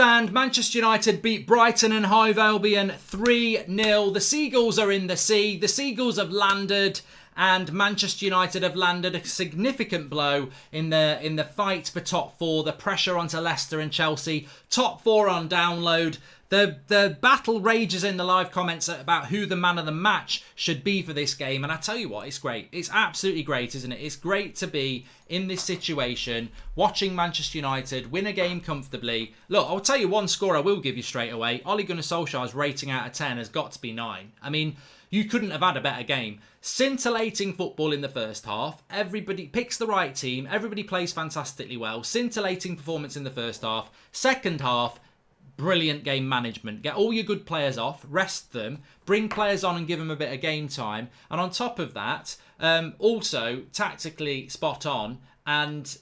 And Manchester United beat Brighton and Hove Albion 3-0. The Seagulls are in the sea. The Seagulls have landed, and Manchester United have landed a significant blow in the fight for top four. The pressure onto Leicester and Chelsea. Top four on download. The battle rages in the live comments about who the man of the match should be for this game. And I tell you what, it's great. It's absolutely great, isn't it? It's great to be in this situation, watching Manchester United win a game comfortably. Look, I'll tell you one score I will give you straight away. Ole Gunnar Solskjaer's rating out of 10 has got to be 9. I mean, you couldn't have had a better game. Scintillating football in the first half. Everybody picks the right team. Everybody plays fantastically well. Scintillating performance in the first half. Second half, brilliant game management. Get all your good players off, rest them, bring players on and give them a bit of game time. And on top of that, also tactically spot on and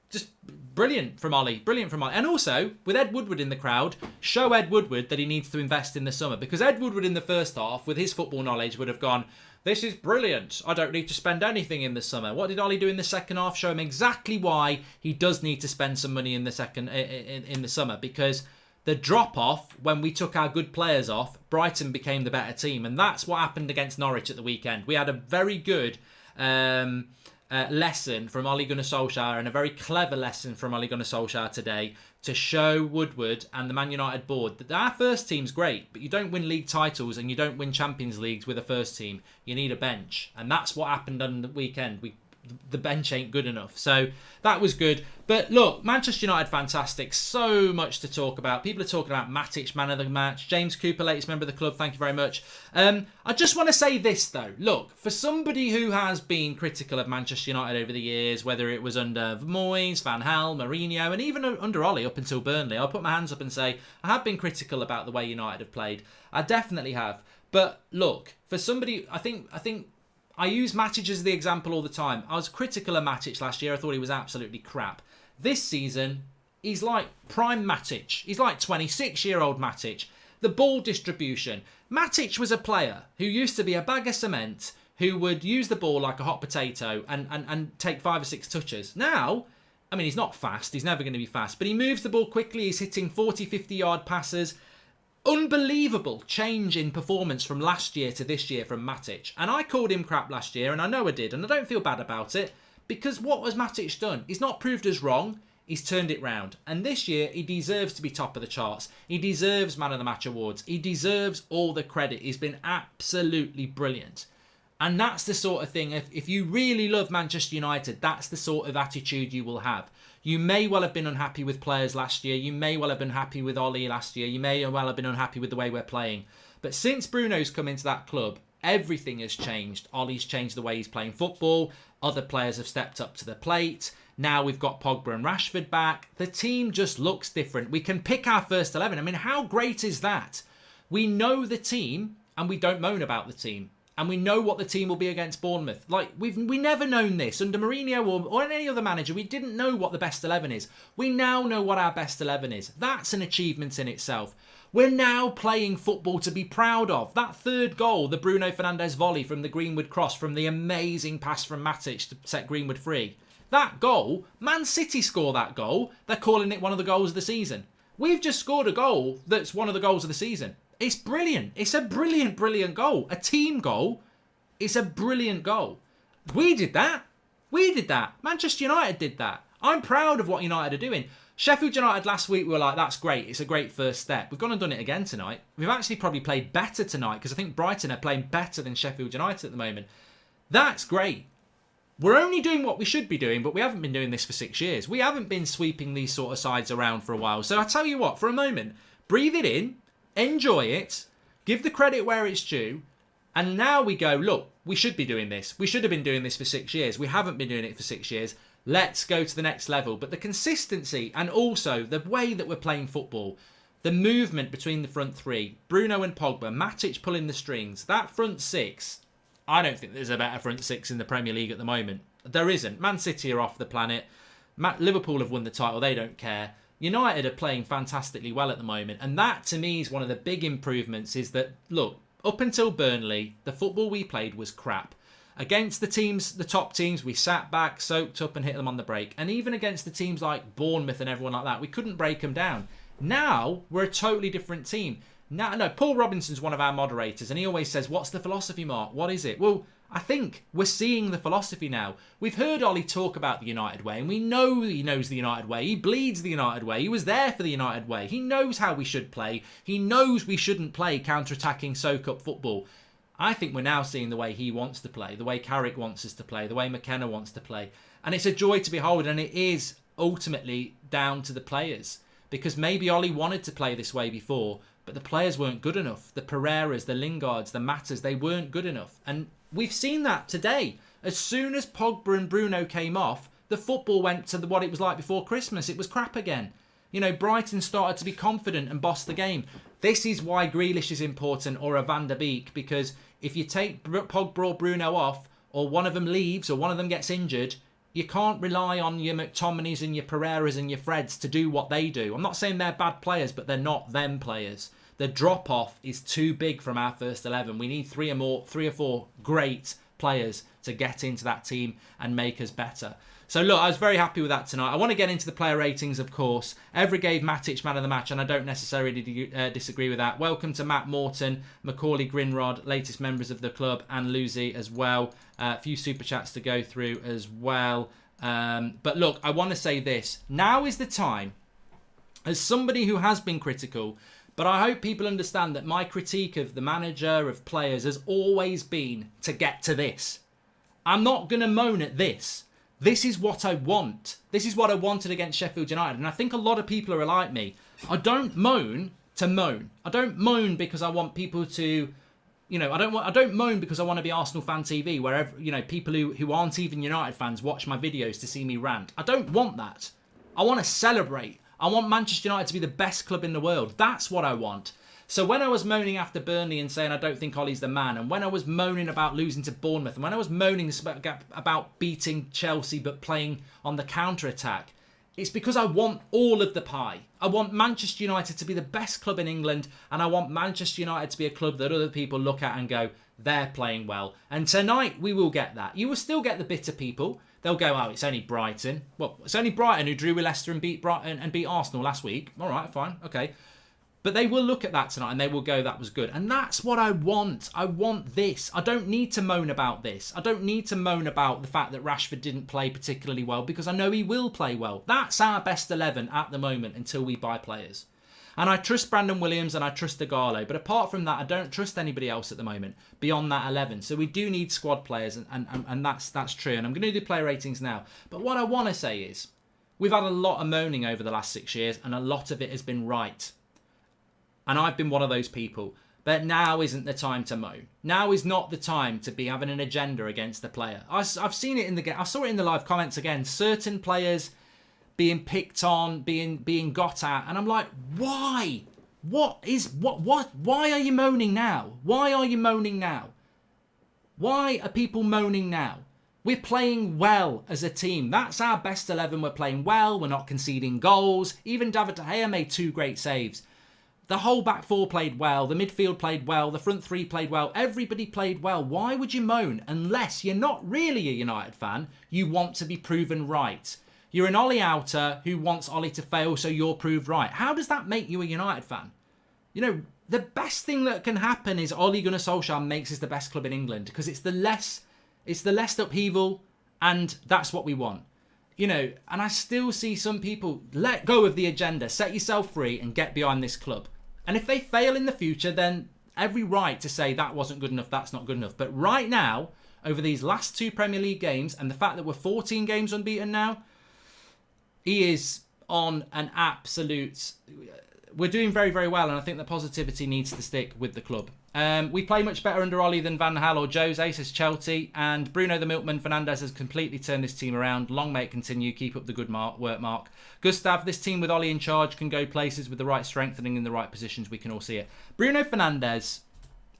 just brilliant from Ollie. Brilliant from Ollie. And also, with Ed Woodward in the crowd, show Ed Woodward that he needs to invest in the summer. Because Ed Woodward in the first half, with his football knowledge, would have gone, this is brilliant. I don't need to spend anything in the summer. What did Ollie do in the second half? Show him exactly why he does need to spend some money in the summer. Because the drop-off, when we took our good players off, Brighton became the better team. And that's what happened against Norwich at the weekend. We had a very good lesson from Ole Gunnar Solskjaer and a very clever lesson from Ole Gunnar Solskjaer today to show Woodward and the Man United board that our first team's great, but you don't win league titles and you don't win Champions Leagues with a first team. You need a bench. And that's what happened on the weekend. The bench ain't good enough. So that was good. But look, Manchester United, fantastic. So much to talk about. People are talking about Matic, man of the match. James Cooper, latest member of the club. Thank you very much. I just want to say this, though. Look, for somebody who has been critical of Manchester United over the years, whether it was under Moyes, Van Gaal, Mourinho, and even under Ollie up until Burnley, I'll put my hands up and say I have been critical about the way United have played. I definitely have. But look, for somebody, I think I use Matic as the example all the time. I was critical of Matic last year. I thought he was absolutely crap. This season, he's like prime Matic. He's like 26-year-old Matic. The ball distribution. Matic was a player who used to be a bag of cement, who would use the ball like a hot potato and take 5 or 6 touches. Now, I mean, he's not fast. He's never going to be fast. But he moves the ball quickly. He's hitting 40, 50-yard passes. Unbelievable change in performance from last year to this year from Matic. And I called him crap last year, and I know I did, and I don't feel bad about it, because what has Matic done? He's not proved us wrong, he's turned it round. And this year, he deserves to be top of the charts. He deserves Man of the Match awards. He deserves all the credit. He's been absolutely brilliant. And that's the sort of thing, if you really love Manchester United, that's the sort of attitude you will have. You may well have been unhappy with players last year. You may well have been happy with Ollie last year. You may well have been unhappy with the way we're playing. But since Bruno's come into that club, everything has changed. Ollie's changed the way he's playing football. Other players have stepped up to the plate. Now we've got Pogba and Rashford back. The team just looks different. We can pick our first 11. I mean, how great is that? We know the team and we don't moan about the team. And we know what the team will be against Bournemouth. Like, we never known this. Under Mourinho or any other manager, we didn't know what the best 11 is. We now know what our best 11 is. That's an achievement in itself. We're now playing football to be proud of. That third goal, the Bruno Fernandes volley from the Greenwood cross, from the amazing pass from Matic to set Greenwood free. That goal, Man City score that goal. They're calling it one of the goals of the season. We've just scored a goal that's one of the goals of the season. It's brilliant. It's a brilliant, brilliant goal. A team goal. It's a brilliant goal. We did that. We did that. Manchester United did that. I'm proud of what United are doing. Sheffield United last week, we were like, that's great. It's a great first step. We've gone and done it again tonight. We've actually probably played better tonight because I think Brighton are playing better than Sheffield United at the moment. That's great. We're only doing what we should be doing, but we haven't been doing this for 6 years. We haven't been sweeping these sort of sides around for a while. So I tell you what, for a moment, breathe it in. Enjoy it, give the credit where it's due, and now we go, look, we should be doing this. We should have been doing this for 6 years. We haven't been doing it for 6 years. Let's go to the next level. But the consistency and also the way that we're playing football, the movement between the front three, Bruno and Pogba, Matic pulling the strings, that front six, I don't think there's a better front six in the Premier League at the moment. There isn't. Man City are off the planet. Liverpool have won the title. They don't care. United are playing fantastically well at the moment. And that, to me, is one of the big improvements is that, look, up until Burnley, the football we played was crap. Against the teams, the top teams, we sat back, soaked up and hit them on the break. And even against the teams like Bournemouth and everyone like that, we couldn't break them down. Now, we're a totally different team. Now, no, Paul Robinson's one of our moderators, and he always says, what's the philosophy, Mark? What is it? Well, I think we're seeing the philosophy now. We've heard Ollie talk about the United way, and we know he knows the United way. He bleeds the United way. He was there for the United way. He knows how we should play. He knows we shouldn't play counter-attacking soak-up football. I think we're now seeing the way he wants to play, the way Carrick wants us to play, the way McKenna wants to play. And it's a joy to behold, and it is ultimately down to the players. Because maybe Ollie wanted to play this way before, but the players weren't good enough. The Pereiras, the Lingards, the Mattas, they weren't good enough. And we've seen that today. As soon as Pogba and Bruno came off, the football went to what it was like before Christmas. It was crap again. You know, Brighton started to be confident and boss the game. This is why Grealish is important, or a Van der Beek, because if you take Pogba or Bruno off, or one of them leaves, or one of them gets injured, you can't rely on your McTominays and your Pereiras and your Freds to do what they do. I'm not saying they're bad players, but they're not them players. The drop-off is too big from our first 11. We need three or four great players to get into that team and make us better. So look, I was very happy with that tonight. I want to get into the player ratings, of course. Every gave Matic man of the match, and I don't necessarily disagree with that. Welcome to Matt Morton, Macaulay Grinrod, latest members of the club, and Lucy as well. A few super chats to go through as well. But look, I want to say this. Now is the time, as somebody who has been critical, but I hope people understand that my critique of the manager, of players, has always been to get to this. I'm not going to moan at this. This is what I want. This is what I wanted against Sheffield United. And I think a lot of people are like me. I don't moan to moan. I don't moan because I want people to, you know, I don't moan because I want to be Arsenal Fan TV, where, you know, people who aren't even United fans watch my videos to see me rant. I don't want that. I want to celebrate. I want Manchester United to be the best club in the world. That's what I want. So when I was moaning after Burnley and saying I don't think Ollie's the man, and when I was moaning about losing to Bournemouth, and when I was moaning about beating Chelsea but playing on the counter-attack, it's because I want all of the pie. I want Manchester United to be the best club in England, and I want Manchester United to be a club that other people look at and go, they're playing well. And tonight we will get that. You will still get the bitter people. They'll go, oh, it's only Brighton. Well, it's only Brighton who drew with Leicester and beat Brighton and beat Arsenal last week. All right, fine, okay. But they will look at that tonight and they will go, that was good. And that's what I want. I want this. I don't need to moan about this. I don't need to moan about the fact that Rashford didn't play particularly well, because I know he will play well. That's our best 11 at the moment until we buy players. And I trust Brandon Williams and I trust Igalo. But apart from that, I don't trust anybody else at the moment beyond that 11. So we do need squad players, and that's true. And I'm going to do player ratings now. But what I want to say is, we've had a lot of moaning over the last 6 years, and a lot of it has been right. And I've been one of those people. But now isn't the time to moan. Now is not the time to be having an agenda against the player. I've seen it in the game. I saw it in the live comments again. Certain players being picked on, being got at, and I'm like, why? Why are you moaning now? Why are you moaning now? Why are people moaning now? We're playing well as a team. That's our best 11. We're playing well. We're not conceding goals. Even David De Gea made 2 great saves. The whole back 4 played well. The midfield played well. The front 3 played well. Everybody played well. Why would you moan? Unless you're not really a United fan, you want to be proven right. You're an Ollie outer who wants Ollie to fail, so you're proved right. How does that make you a United fan? You know, the best thing that can happen is Ole Gunnar Solskjaer makes us the best club in England, because it's the less upheaval, and that's what we want. You know, and I still see some people let go of the agenda, set yourself free and get behind this club. And if they fail in the future, then every right to say that wasn't good enough, that's not good enough. But right now, over these last 2 Premier League games, and the fact that we're 14 games unbeaten now, he is on an absolute... We're doing very, very well, and I think the positivity needs to stick with the club. We play much better under Ollie than Van Gaal or Jose, says Chelsea. And Bruno the Milkman Fernandes has completely turned this team around. Long may it continue. Keep up the good work, Mark. Gustav, this team with Ollie in charge can go places with the right strengthening in the right positions. We can all see it. Bruno Fernandes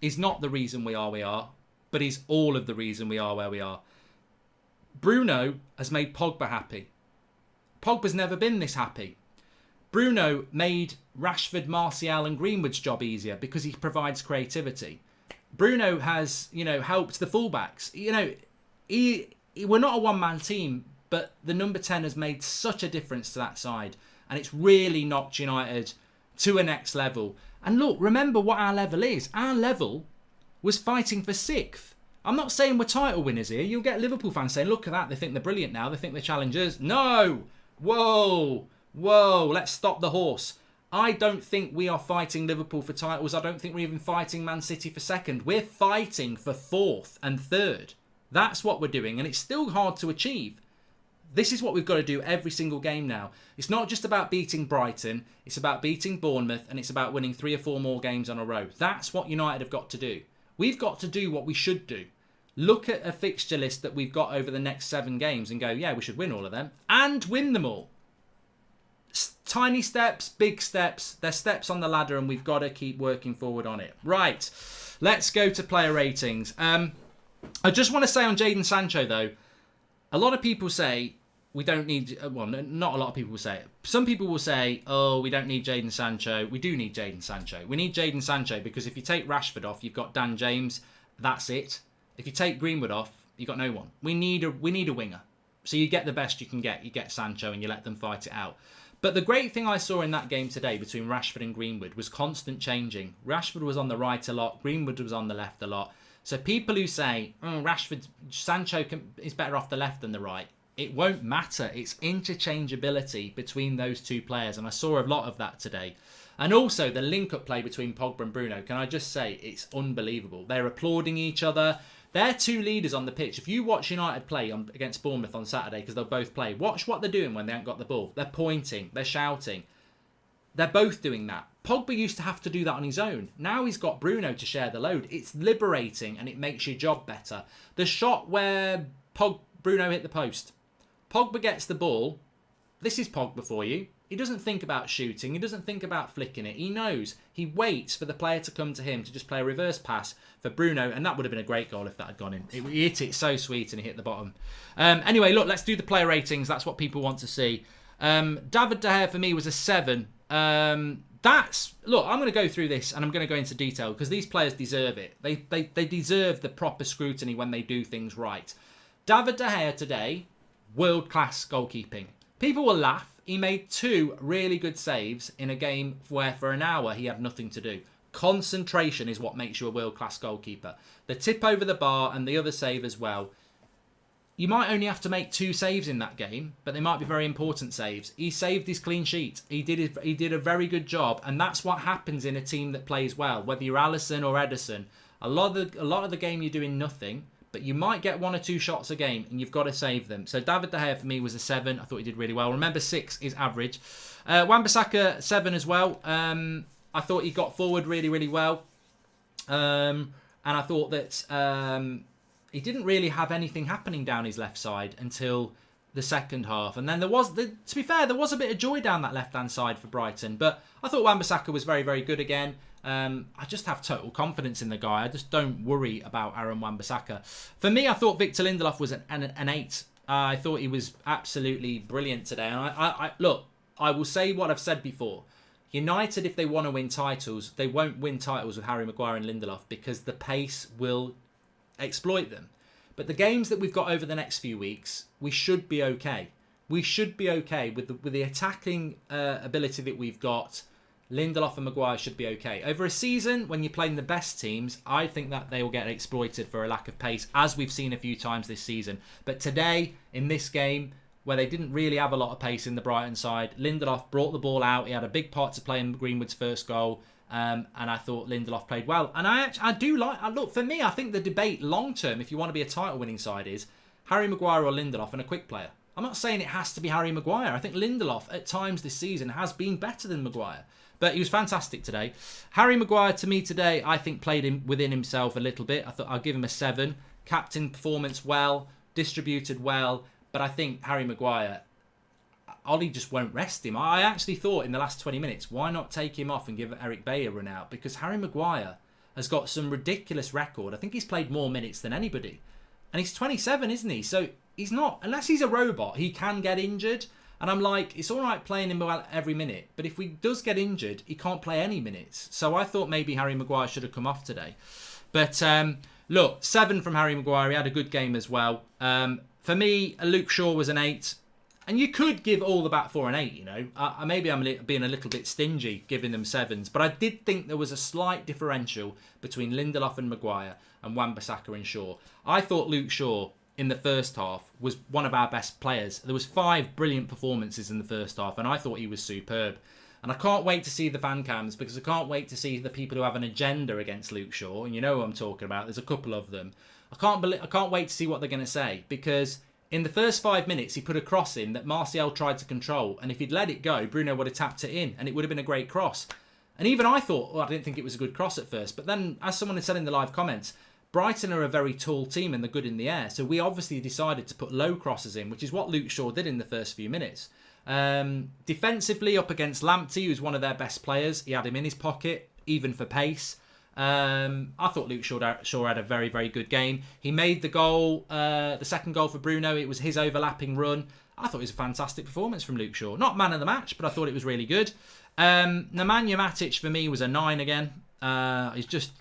is not the reason we are where we are, but he's all of the reason we are where we are. Bruno has made Pogba happy. Pogba's never been this happy. Bruno made Rashford, Martial and Greenwood's job easier because he provides creativity. Bruno has, helped the fullbacks. We're not a one-man team, but the number 10 has made such a difference to that side. And it's really knocked United to a next level. And look, remember what our level is. Our level was fighting for 6th. I'm not saying we're title winners here. You'll get Liverpool fans saying, look at that, they think they're brilliant now. They think they're challengers. No! Whoa! Let's stop the horse. I don't think we are fighting Liverpool for titles. I don't think we're even fighting Man City for 2nd. We're fighting for 4th and 3rd. That's what we're doing, and it's still hard to achieve. This is what we've got to do every single game now. It's not just about beating Brighton. It's about beating Bournemouth, and it's about winning 3 or 4 more games on a row. That's what United have got to do. We've got to do what we should do. Look at a fixture list that we've got over the next 7 games and go, yeah, we should win all of them. And win them all. Tiny steps, big steps. They're steps on the ladder, and we've got to keep working forward on it. Right, let's go to player ratings. I just want to say on Jadon Sancho, though, a lot of people say we don't need... Well, not a lot of people will say it. Some people will say, oh, we don't need Jadon Sancho. We do need Jadon Sancho. We need Jadon Sancho because if you take Rashford off, you've got Dan James. That's it. If you take Greenwood off, you've got no one. We need a winger. So you get the best you can get. You get Sancho and you let them fight it out. But the great thing I saw in that game today between Rashford and Greenwood was constant changing. Rashford was on the right a lot. Greenwood was on the left a lot. So people who say, Sancho is better off the left than the right, it won't matter. It's interchangeability between those 2 players. And I saw a lot of that today. And also the link-up play between Pogba and Bruno. Can I just say, it's unbelievable. They're applauding each other. They're 2 leaders on the pitch. If you watch United play against Bournemouth on Saturday, because they'll both play, watch what they're doing when they haven't got the ball. They're pointing. They're shouting. They're both doing that. Pogba used to have to do that on his own. Now he's got Bruno to share the load. It's liberating and it makes your job better. The shot where Bruno hit the post. Pogba gets the ball. This is Pogba for you. He doesn't think about shooting. He doesn't think about flicking it. He knows. He waits for the player to come to him to just play a reverse pass for Bruno. And that would have been a great goal if that had gone in. He hit it so sweet and he hit the bottom. Anyway, look, let's do the player ratings. That's what people want to see. David De Gea for me was a 7. Look, I'm going to go through this and I'm going to go into detail because these players deserve it. They deserve the proper scrutiny when they do things right. David De Gea today, world-class goalkeeping. People will laugh. He made 2 really good saves in a game where for an hour he had nothing to do. Concentration is what makes you a world-class goalkeeper. The tip over the bar and the other save as well. You might only have to make 2 saves in that game, but they might be very important saves. He saved his clean sheet. He did a very good job, and that's what happens in a team that plays well. Whether you're Alisson or Ederson, a lot of the game you're doing nothing, but you might get 1 or 2 shots a game, and you've got to save them. So David De Gea for me was a 7. I thought he did really well. Remember, 6 is average. Wan-Bissaka 7 as well. I thought he got forward really, really well, and I thought that he didn't really have anything happening down his left side until the second half. And then to be fair, there was a bit of joy down that left-hand side for Brighton. But I thought Wan-Bissaka was very, very good again. I just have total confidence in the guy. I just don't worry about Aaron Wan-Bissaka. For me, I thought Victor Lindelof was an 8. I thought he was absolutely brilliant today. And look, I will say what I've said before. United, if they want to win titles, they won't win titles with Harry Maguire and Lindelof because the pace will exploit them. But the games that we've got over the next few weeks, we should be okay. We should be okay with the attacking ability that we've got. Lindelof and Maguire should be okay. Over a season, when you're playing the best teams, I think that they will get exploited for a lack of pace, as we've seen a few times this season. But today, in this game, where they didn't really have a lot of pace in the Brighton side, Lindelof brought the ball out. He had a big part to play in Greenwood's first goal. And I thought Lindelof played well. And I do like... Look, for me, I think the debate long-term, if you want to be a title-winning side, is Harry Maguire or Lindelof and a quick player. I'm not saying it has to be Harry Maguire. I think Lindelof, at times this season, has been better than Maguire. But he was fantastic today. Harry Maguire, to me today, I think played within himself a little bit. I thought I'll give him a 7. Captain performance well, distributed well. But I think Harry Maguire... Ollie just won't rest him. I actually thought in the last 20 minutes, why not take him off and give Eric Bailly a run out? Because Harry Maguire has got some ridiculous record. I think he's played more minutes than anybody. And he's 27, isn't he? So he's not, unless he's a robot, he can get injured. And I'm like, it's all right playing him every minute. But if he does get injured, he can't play any minutes. So I thought maybe Harry Maguire should have come off today. But look, 7 from Harry Maguire. He had a good game as well. For me, Luke Shaw was an 8. And you could give all the back four an 8, you know. Maybe I'm being a little bit stingy giving them 7s, but I did think there was a slight differential between Lindelof and Maguire and Wan-Bissaka and Shaw. I thought Luke Shaw in the first half was one of our best players. There was 5 brilliant performances in the first half, and I thought he was superb. And I can't wait to see the fan cams, because I can't wait to see the people who have an agenda against Luke Shaw, and you know who I'm talking about. There's a couple of them. I can't wait to see what they're going to say, because in the first 5 minutes, he put a cross in that Martial tried to control. And if he'd let it go, Bruno would have tapped it in and it would have been a great cross. And even I thought, I didn't think it was a good cross at first. But then, as someone had said in the live comments, Brighton are a very tall team and they're good in the air. So we obviously decided to put low crosses in, which is what Luke Shaw did in the first few minutes. Defensively, up against Lamptey, who's one of their best players, he had him in his pocket, even for pace. I thought Luke Shaw had a very, very good game. He made the goal, the second goal for Bruno. It was his overlapping run. I thought it was a fantastic performance from Luke Shaw. Not man of the match, but I thought it was really good. Nemanja Matic for me was a 9 again. He's just...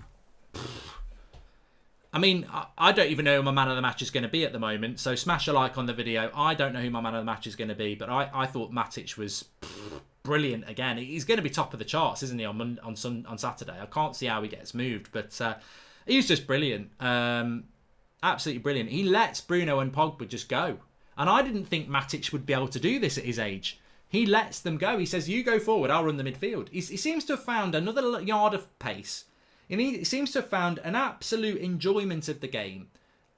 I mean, I don't even know who my man of the match is going to be at the moment. So smash a like on the video. I don't know who my man of the match is going to be, but I thought Matic was brilliant again. He's going to be top of the charts, isn't he, on Saturday? I can't see how he gets moved, but he was just brilliant. Absolutely brilliant. He lets Bruno and Pogba just go. And I didn't think Matic would be able to do this at his age. He lets them go. He says, you go forward, I'll run the midfield. He seems to have found another yard of pace. And he seems to have found an absolute enjoyment of the game.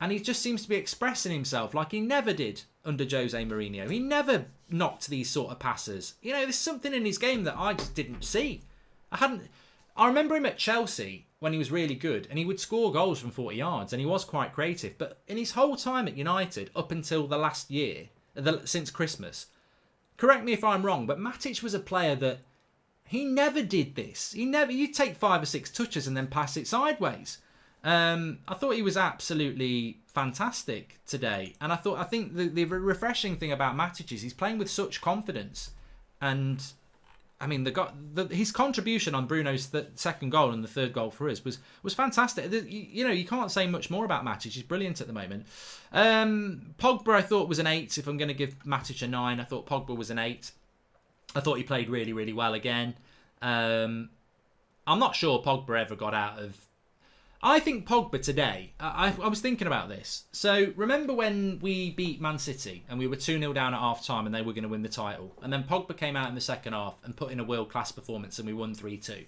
And he just seems to be expressing himself like he never did under Jose Mourinho. He never knocked these sort of passes. You know, there's something in his game that I just didn't see. I remember him at Chelsea when he was really good. And he would score goals from 40 yards. And he was quite creative. But in his whole time at United, up until the last year, since Christmas, correct me if I'm wrong, but Matic was a player that he never did this. You take 5 or 6 touches and then pass it sideways. I thought he was absolutely fantastic today. And I think the refreshing thing about Matic is he's playing with such confidence. And I mean, his contribution on Bruno's second goal and the third goal for us was fantastic. You know, you can't say much more about Matic. He's brilliant at the moment. Pogba, I thought, was an 8. If I'm going to give Matic a 9, I thought Pogba was an 8. I thought he played really, really well again. I'm not sure Pogba ever got out of... I think Pogba today... I was thinking about this. So, remember when we beat Man City and we were 2-0 down at half-time and they were going to win the title? And then Pogba came out in the second half and put in a world-class performance and we won 3-2.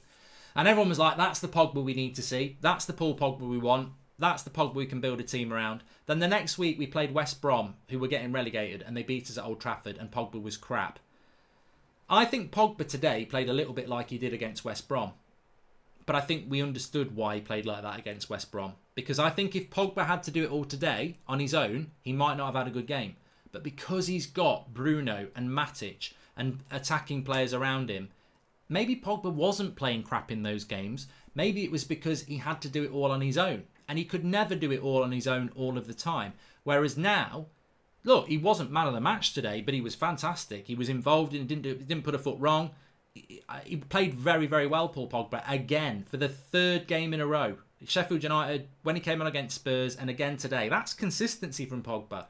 And everyone was like, that's the Pogba we need to see. That's the Paul Pogba we want. That's the Pogba we can build a team around. Then the next week we played West Brom, who were getting relegated, and they beat us at Old Trafford and Pogba was crap. I think Pogba today played a little bit like he did against West Brom. But I think we understood why he played like that against West Brom. Because I think if Pogba had to do it all today on his own, he might not have had a good game. But because he's got Bruno and Matic and attacking players around him, maybe Pogba wasn't playing crap in those games. Maybe it was because he had to do it all on his own. And he could never do it all on his own all of the time. Whereas now... Look, he wasn't man of the match today, but he was fantastic. He was involved and didn't put a foot wrong. He played very, very well, Paul Pogba, again, for the 3rd game in a row. Sheffield United, when he came on against Spurs, and again today. That's consistency from Pogba.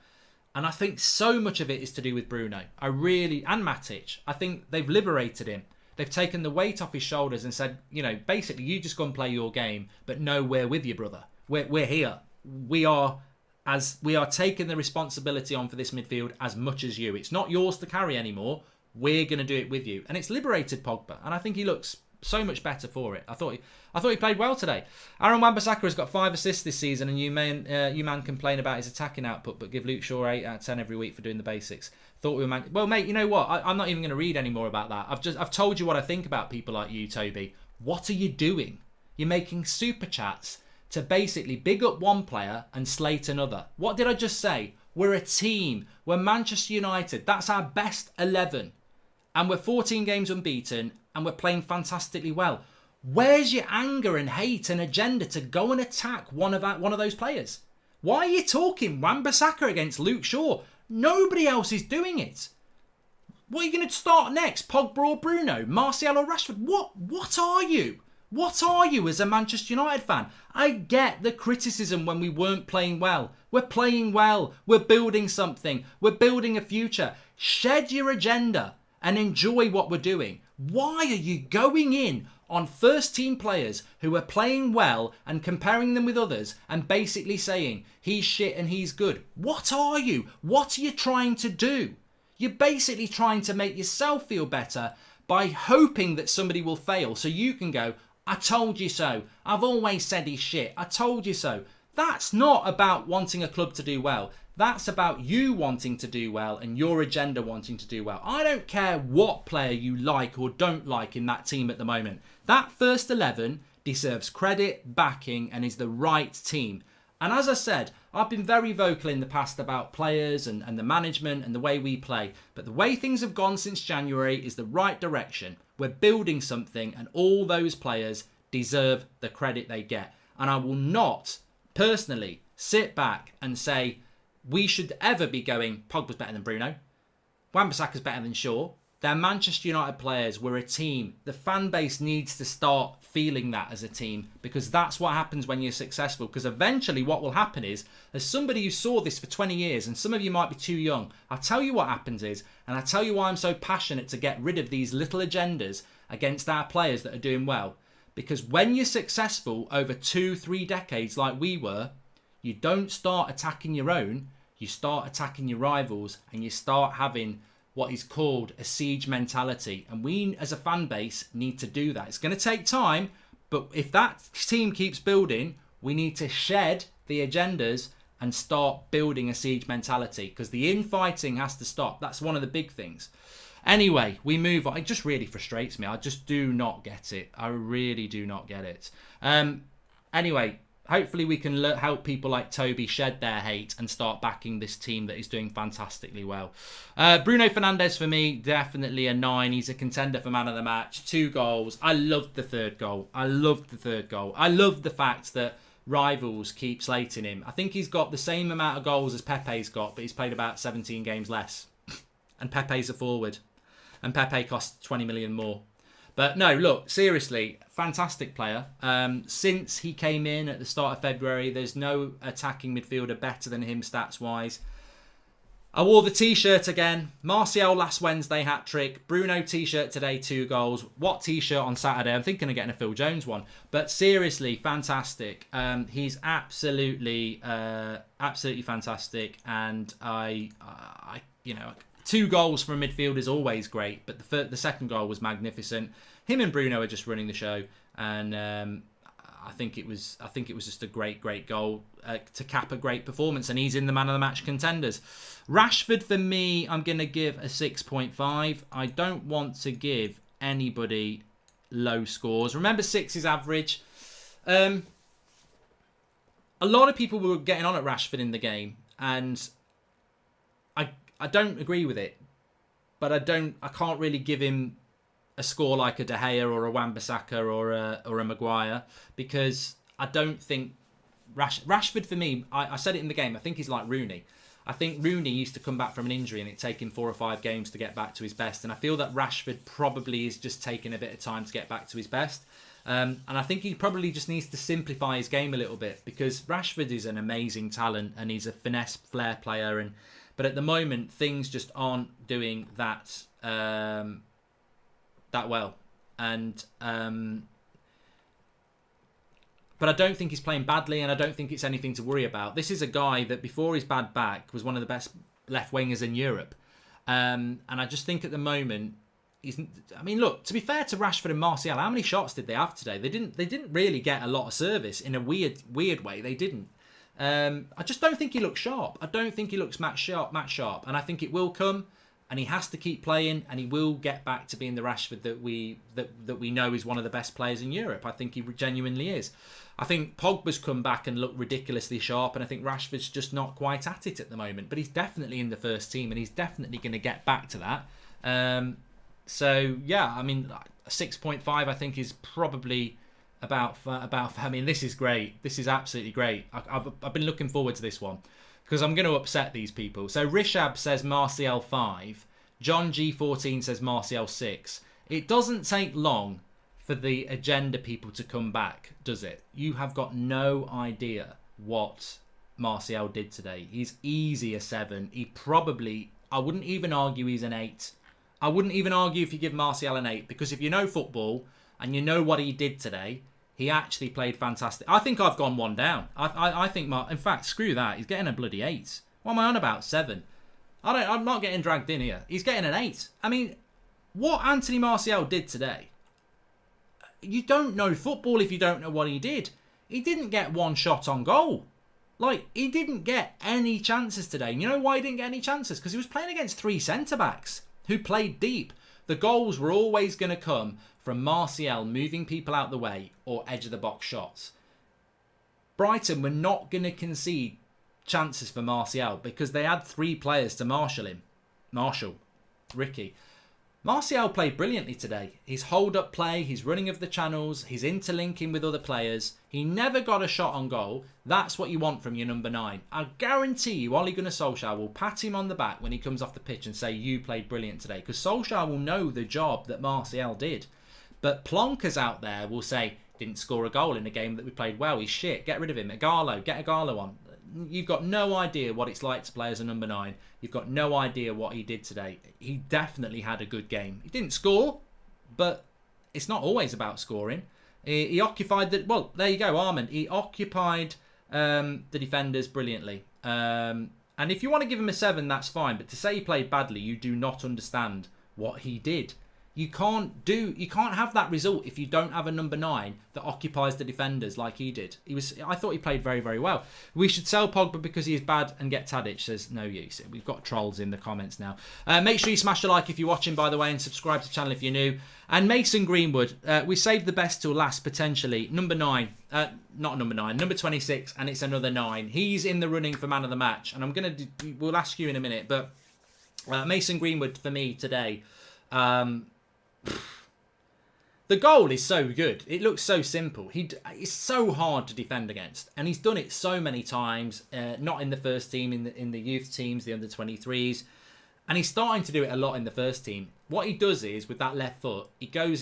And I think so much of it is to do with Bruno. And Matic. I think they've liberated him. They've taken the weight off his shoulders and said, you know, basically, you just go and play your game, but no, we're with you, brother. We're here. We are taking the responsibility on for this midfield as much as you. It's not yours to carry anymore. We're going to do it with you. And it's liberated Pogba. And I think he looks so much better for it. I thought he played well today. Aaron Wan-Bissaka has got 5 assists this season, and you man complain about his attacking output, but give Luke Shaw 8 out of 10 every week for doing the basics. Thought we were well, mate. You know what? I'm not even going to read any more about that. I've told you what I think about people like you, Toby. What are you doing? You're making super chats to basically big up one player and slate another. What did I just say? We're a team. We're Manchester United. That's our best 11. And we're 14 games unbeaten and we're playing fantastically well. Where's your anger and hate and agenda to go and attack one of those players? Why are you talking Wan-Bissaka against Luke Shaw? Nobody else is doing it. What are you going to start next? Pogba or Bruno? Martial or Rashford? What are you? What are you as a Manchester United fan? I get the criticism when we weren't playing well. We're playing well. We're building something. We're building a future. Shed your agenda and enjoy what we're doing. Why are you going in on first team players who are playing well and comparing them with others and basically saying he's shit and he's good? What are you? What are you trying to do? You're basically trying to make yourself feel better by hoping that somebody will fail so you can go, I told you so. I've always said he's shit. I told you so. That's not about wanting a club to do well. That's about you wanting to do well and your agenda wanting to do well. I don't care what player you like or don't like in that team at the moment. That first 11 deserves credit, backing, and is the right team. And as I said, I've been very vocal in the past about players and the management and the way we play. But the way things have gone since January is the right direction. We're building something and all those players deserve the credit they get. And I will not personally sit back and say we should ever be going, Pogba's better than Bruno. Wan-Bissaka's better than Shaw. They're Manchester United players. We're a team. The fan base needs to start feeling that as a team, because that's what happens when you're successful. Because eventually what will happen is, as somebody who saw this for 20 years, and some of you might be too young, I'll tell you what happens is, and I'll tell you why I'm so passionate to get rid of these little agendas against our players that are doing well. Because when you're successful over 2-3 decades like we were, you don't start attacking your own, you start attacking your rivals, and you start having what is called a siege mentality. And we as a fan base need to do that. It's going to take time, but if that team keeps building, we need to shed the agendas and start building a siege mentality, because the infighting has to stop. That's one of the big things. Anyway, we move on. It just really frustrates me. I just do not get it. I really do not get it. Anyway, hopefully we can help people like Toby shed their hate and start backing this team that is doing fantastically well. Bruno Fernandes, for me, definitely a 9. He's a contender for man of the match. 2 goals. I loved the third goal. I loved the fact that rivals keep slating him. I think he's got the same amount of goals as Pepe's got, but he's played about 17 games less. And Pepe's a forward. And Pepe costs 20 million more. But no, look, seriously, fantastic player. Since he came in at the start of February, there's no attacking midfielder better than him stats-wise. I wore the T-shirt again. Martial last Wednesday, hat-trick. Bruno T-shirt today, 2 goals. Watt T-shirt on Saturday. I'm thinking of getting a Phil Jones one. But seriously, fantastic. He's absolutely fantastic. And I 2 goals from a midfield is always great, but the second goal was magnificent. Him and Bruno are just running the show, and I think it was just a great goal to cap a great performance, and he's in the man of the match contenders. Rashford, for me, I'm going to give a 6.5. I don't want to give anybody low scores. Remember, 6 is average. A lot of people were getting on at Rashford in the game, and I don't agree with it, but I can't really give him a score like a De Gea or a Wan-Bissaka or a Maguire, because I don't think Rashford, for me, I said it in the game, I think he's like Rooney. I think Rooney used to come back from an injury and it take him 4 or 5 games to get back to his best, and I feel that Rashford probably is just taking a bit of time to get back to his best. And I think he probably just needs to simplify his game a little bit, because Rashford is an amazing talent and he's a finesse flair player, but at the moment, things just aren't doing that well. And but I don't think he's playing badly, and I don't think it's anything to worry about. This is a guy that before his bad back was one of the best left wingers in Europe. And I just think at the moment, look, to be fair to Rashford and Martial, how many shots did they have today? They didn't really get a lot of service in a weird way. They didn't. I just don't think he looks sharp. I don't think he looks match sharp. And I think it will come, and he has to keep playing, and he will get back to being the Rashford that we know is one of the best players in Europe. I think he genuinely is. I think Pogba's come back and looked ridiculously sharp, and I think Rashford's just not quite at it at the moment. But he's definitely in the first team, and he's definitely going to get back to that. So yeah, a 6.5 I think is probably about. This is great. This is absolutely great. I've been looking forward to this one, because I'm going to upset these people. So Rishab says Martial 5. John G14 says Martial 6. It doesn't take long for the agenda people to come back, does it? You have got no idea what Martial did today. He's easy a 7. I wouldn't even argue he's an 8. I wouldn't even argue if you give Martial an 8, because if you know football and you know what he did today, he actually played fantastic. I think I've gone one down. I think, in fact, screw that. He's getting a bloody 8. What am I on about? 7. I'm not getting dragged in here. He's getting an 8. I mean, what Anthony Martial did today, you don't know football if you don't know what he did. He didn't get one shot on goal. Like, he didn't get any chances today. And you know why he didn't get any chances? Because he was playing against 3 centre-backs who played deep. The goals were always going to come from Martial moving people out the way or edge-of-the-box shots. Brighton were not going to concede chances for Martial because they had 3 players to marshal Ricky. Martial played brilliantly today. His hold-up play, his running of the channels, his interlinking with other players. He never got a shot on goal. That's what you want from your number 9. I guarantee you Ole Gunnar Solskjaer will pat him on the back when he comes off the pitch and say, you played brilliant today. Because Solskjaer will know the job that Martial did. But plonkers out there will say, didn't score a goal in a game that we played well. He's shit. Get rid of him. Get Igalo on. You've got no idea what it's like to play as a number 9. You've got no idea what he did today. He definitely had a good game. He didn't score, but it's not always about scoring. He occupied the... Well, there you go, Armand. He occupied the defenders brilliantly. And if you want to give him a 7, that's fine. But to say he played badly, you do not understand what he did. You can't have that result if you don't have a number 9 that occupies the defenders like he did. I thought he played very, very well. We should sell Pogba because he is bad and get Tadic, says no use. We've got trolls in the comments now. Make sure you smash the like if you're watching, by the way, and subscribe to the channel if you're new. And Mason Greenwood, we saved the best till last, potentially. Number 9, not number 9, number 26, and it's another 9. He's in the running for man of the match, and we'll ask you in a minute, but Mason Greenwood for me today. The goal is so good. It looks so simple. It's so hard to defend against, and he's done it so many times. Not in the first team, in the youth teams, the under-23s, and he's starting to do it a lot in the first team. What he does is with that left foot, he goes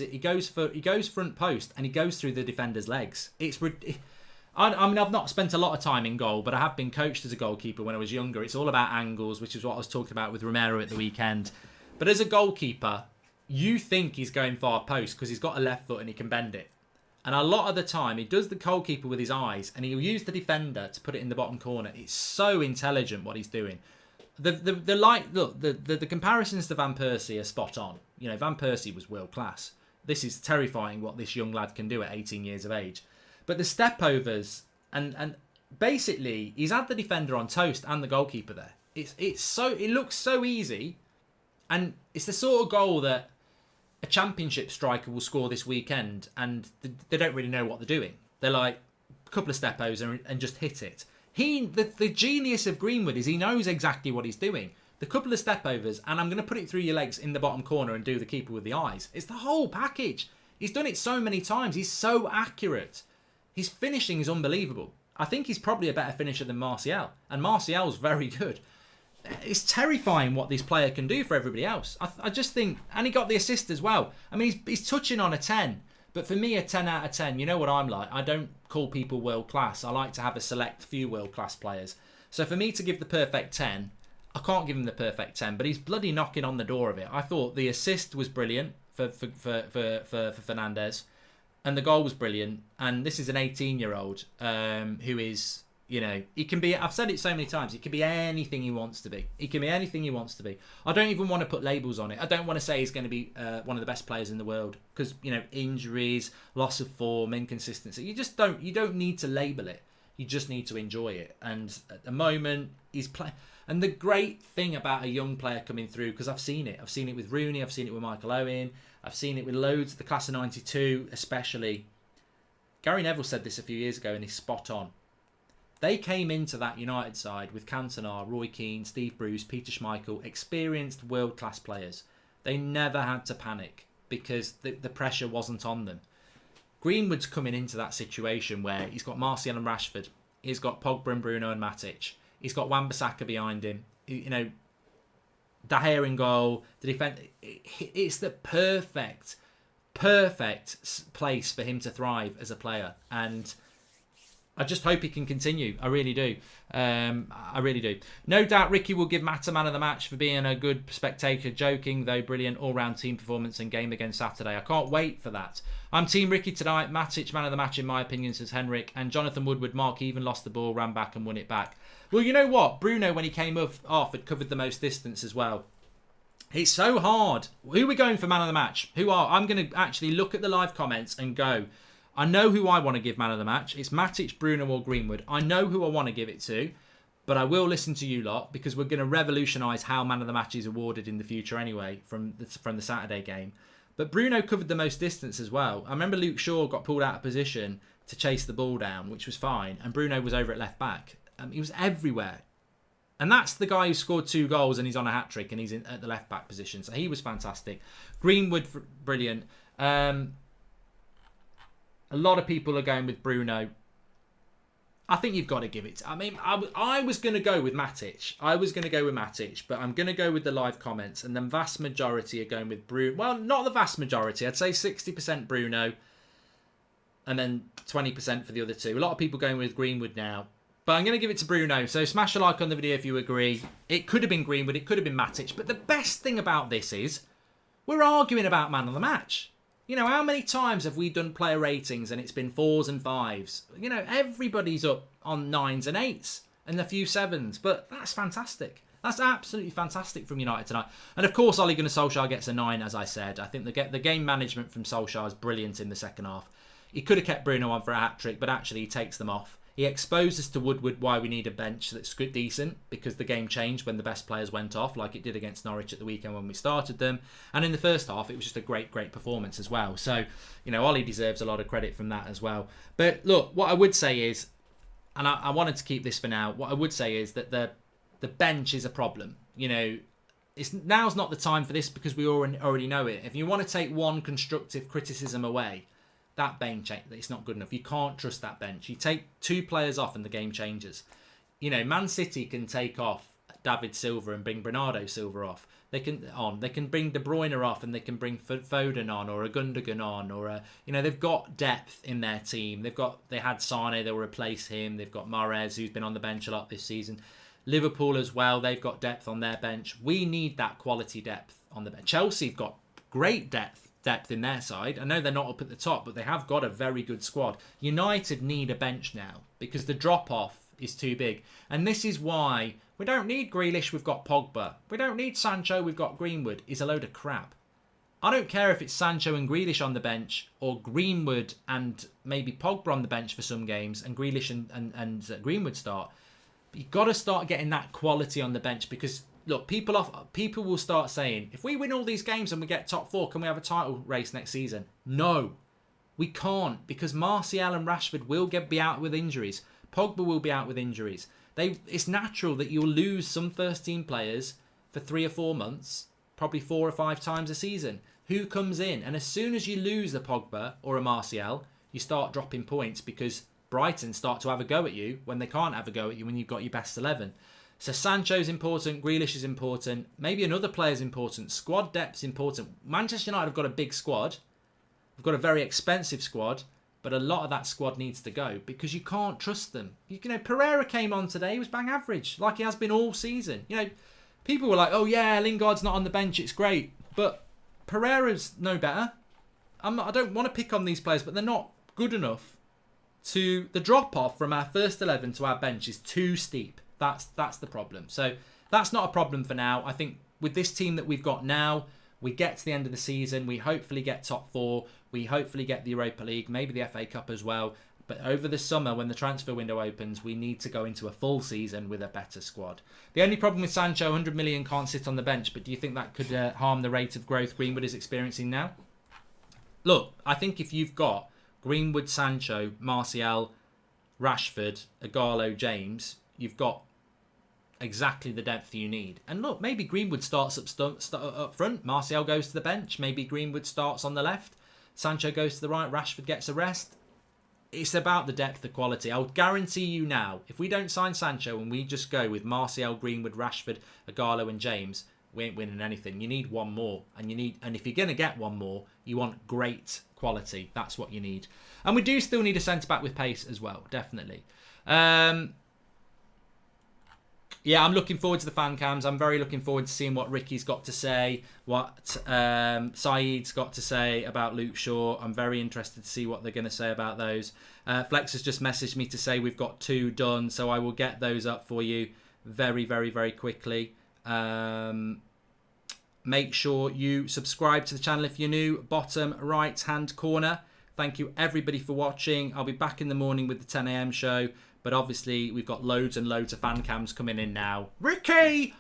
front post and he goes through the defender's legs. I mean, I've not spent a lot of time in goal, but I have been coached as a goalkeeper when I was younger. It's all about angles, which is what I was talking about with Romero at the weekend. But as a goalkeeper, you think he's going far post because he's got a left foot and he can bend it. And a lot of the time, he does the goalkeeper with his eyes and he'll use the defender to put it in the bottom corner. It's so intelligent what he's doing. The comparisons to Van Persie are spot on. You know, Van Persie was world class. This is terrifying what this young lad can do at 18 years of age. But the step overs and basically he's had the defender on toast and the goalkeeper there. It looks so easy, and it's the sort of goal that a championship striker will score this weekend and they don't really know what they're doing. They're like a couple of step overs and just hit it. The genius of Greenwood is he knows exactly what he's doing. The couple of step overs and I'm going to put it through your legs in the bottom corner and do the keeper with the eyes. It's the whole package. He's done it so many times. He's so accurate. His finishing is unbelievable. I think he's probably a better finisher than Martial, and Martial's very good. It's terrifying what this player can do for everybody else. I just think, and he got the assist as well. I mean, he's touching on a 10, but for me, a 10 out of 10, you know what I'm like. I don't call people world class. I like to have a select few world class players. So for me to give the perfect 10, I can't give him the perfect 10, but he's bloody knocking on the door of it. I thought the assist was brilliant for Fernandes, and the goal was brilliant. And this is an 18-year-old who is, you know, he can be, I've said it so many times, he can be anything he wants to be. He can be anything he wants to be. I don't even want to put labels on it. I don't want to say he's going to be one of the best players in the world because, you know, injuries, loss of form, inconsistency. You don't need to label it. You just need to enjoy it. And at the moment, he's playing. And the great thing about a young player coming through, because I've seen it. I've seen it with Rooney. I've seen it with Michael Owen. I've seen it with loads of the class of 92, especially. Gary Neville said this a few years ago and he's spot on. They came into that United side with Cantona, Roy Keane, Steve Bruce, Peter Schmeichel, experienced world-class players. They never had to panic because the pressure wasn't on them. Greenwood's coming into that situation where he's got Martial and Rashford. He's got Pogba and Bruno and Matic. He's got Wan-Bissaka behind him. You know, De Gea in goal. The defense. It's the perfect perfect place for him to thrive as a player. And I just hope he can continue. I really do. I really do. No doubt Ricky will give Mata man of the match for being a good spectator. Joking, though, brilliant all-round team performance and game against Saturday. I can't wait for that. I'm Team Ricky tonight. Matic man of the match in my opinion, says Henrik. And Jonathan Woodward, Mark even lost the ball, ran back and won it back. Well, you know what? Bruno, when he came off, had covered the most distance as well. It's so hard. Who are we going for man of the match? I'm going to actually look at the live comments and go, I know who I want to give man of the match. It's Matic, Bruno or Greenwood. I know who I want to give it to, but I will listen to you lot because we're going to revolutionise how man of the match is awarded in the future anyway from the Saturday game. But Bruno covered the most distance as well. I remember Luke Shaw got pulled out of position to chase the ball down, which was fine, and Bruno was over at left back. He was everywhere. And that's the guy who scored 2 goals and he's on a hat-trick and he's at the left-back position. So he was fantastic. Greenwood, brilliant. A lot of people are going with Bruno. I think you've got to give it. I was going to go with Matic. But I'm going to go with the live comments. And the vast majority are going with Bruno. Well, not the vast majority. I'd say 60% Bruno. And then 20% for the other two. A lot of people going with Greenwood now. But I'm going to give it to Bruno. So smash a like on the video if you agree. It could have been Greenwood. It could have been Matic. But the best thing about this is we're arguing about man of the match. You know, how many times have we done player ratings and it's been 4s and 5s? You know, everybody's up on 9s and 8s and a few 7s. But that's fantastic. That's absolutely fantastic from United tonight. And of course, Ole Gunnar Solskjaer gets a 9, as I said. I think the game management from Solskjaer is brilliant in the second half. He could have kept Bruno on for a hat-trick, but actually he takes them off. He exposes to Woodward why we need a bench that's good, decent, because the game changed when the best players went off, like it did against Norwich at the weekend when we started them. And in the first half, it was just a great performance as well. So, you know, Ollie deserves a lot of credit from that as well. But look, what I would say is, and I wanted to keep this for now, what I would say is that the bench is a problem. You know, now's not the time for this because we already know it. If you want to take one constructive criticism away, that bench, it's not good enough. You can't trust that bench. You take 2 players off and the game changes. You know, Man City can take off David Silva and bring Bernardo Silva off. They can bring De Bruyne off and they can bring Foden on or a Gundogan on or they've got depth in their team. They had Sane, they'll replace him. They've got Mahrez, who's been on the bench a lot this season. Liverpool as well, they've got depth on their bench. We need that quality depth on the bench. Chelsea have got great depth in their side. I know they're not up at the top, but they have got a very good squad. United need a bench now because the drop-off is too big. And this is why we don't need Grealish, we've got Pogba. We don't need Sancho, we've got Greenwood. Is a load of crap. I don't care if it's Sancho and Grealish on the bench or Greenwood and maybe Pogba on the bench for some games and Grealish and Greenwood start. But you've got to start getting that quality on the bench because look, people will start saying, if we win all these games and we get top 4, can we have a title race next season? No, we can't because Martial and Rashford will be out with injuries. Pogba will be out with injuries. It's natural that you'll lose some first-team players for 3 or 4 months, probably 4 or 5 times a season. Who comes in? And as soon as you lose a Pogba or a Martial, you start dropping points because Brighton start to have a go at you when they can't have a go at you when you've got your best 11. So Sancho's important, Grealish is important, maybe another player's important, squad depth's important. Manchester United have got a big squad, we've got a very expensive squad, but a lot of that squad needs to go because you can't trust them. You know, Pereira came on today, he was bang average, like he has been all season. You know, people were like, oh yeah, Lingard's not on the bench, it's great, but Pereira's no better. I don't want to pick on these players, but they're not good enough the drop-off from our first 11 to our bench is too steep. That's the problem. So that's not a problem for now. I think with this team that we've got now, we get to the end of the season. We hopefully get top 4. We hopefully get the Europa League, maybe the FA Cup as well. But over the summer, when the transfer window opens, we need to go into a full season with a better squad. The only problem with Sancho, 100 million can't sit on the bench. But do you think that could harm the rate of growth Greenwood is experiencing now? Look, I think if you've got Greenwood, Sancho, Martial, Rashford, Ighalo, James, you've got exactly the depth you need. And look, maybe Greenwood starts up front, Martial goes to the bench, maybe Greenwood starts on the left, Sancho goes to the right, Rashford gets a rest. It's about the depth, the quality. I'll guarantee you now, if we don't sign Sancho and we just go with Martial, Greenwood, Rashford, Ighalo and James, we ain't winning anything. You need one more, and if you're gonna get one more, you want great quality. That's what you need. And we do still need a centre back with pace as well, definitely. Yeah, I'm looking forward to the fan cams. I'm very looking forward to seeing what Ricky's got to say, what Saeed's got to say about Luke Shaw. I'm very interested to see what they're going to say about those. Flex has just messaged me to say we've got 2 done, so I will get those up for you very, very, very quickly. Make sure you subscribe to the channel if you're new. Bottom right-hand corner. Thank you, everybody, for watching. I'll be back in the morning with the 10 a.m. show. But obviously, we've got loads and loads of fan cams coming in now. Ricky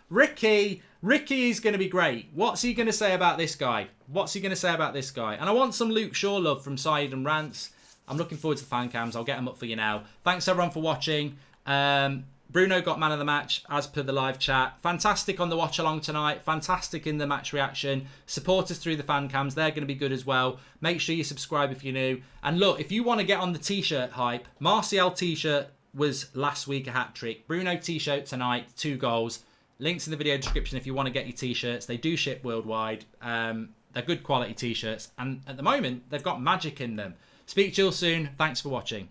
is going to be great. What's he going to say about this guy? And I want some Luke Shaw love from Saeed and Rants. I'm looking forward to the fan cams. I'll get them up for you now. Thanks, everyone, for watching. Bruno got man of the match, as per the live chat. Fantastic on the watch along tonight. Fantastic in the match reaction. Support us through the fan cams. They're going to be good as well. Make sure you subscribe if you're new. And look, if you want to get on the t-shirt hype, Martial t-shirt was last week a hat-trick. Bruno t-shirt tonight, 2 goals. Links in the video description if you want to get your t-shirts. They do ship worldwide. They're good quality t-shirts. And at the moment, they've got magic in them. Speak to you all soon. Thanks for watching.